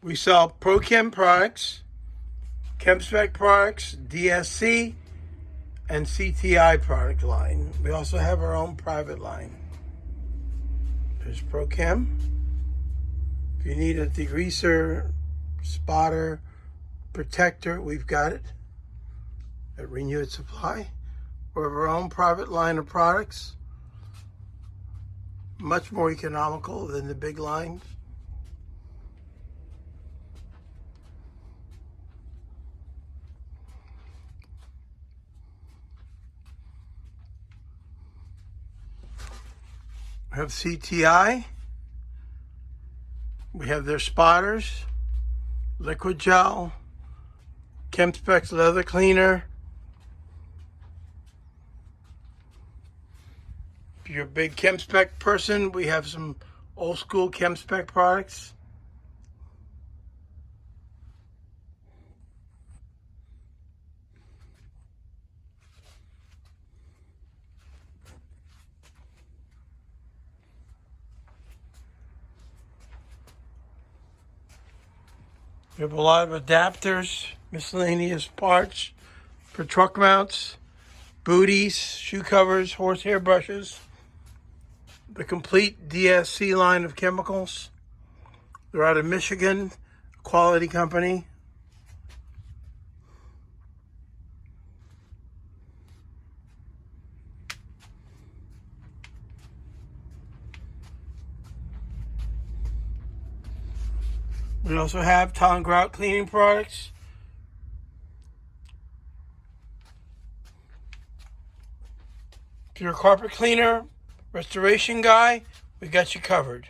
We sell ProChem products, ChemSpec products, DSC, and CTI product line. We also have our own private line. There's ProChem. If you need a degreaser, spotter, protector, we've got it at Renewed Supply. We have our own private line of products, much more economical than the big lines. We have CTI. We have their spotters, liquid gel, ChemSpec leather cleaner. If you're a big ChemSpec person, we have some old school ChemSpec products. We have a lot of adapters, miscellaneous parts for truck mounts, booties, shoe covers, horsehair brushes, the complete DSC line of chemicals. They're out of Michigan, a quality company. We also have tile and grout cleaning products. If you're a carpet cleaner, restoration guy, we got you covered.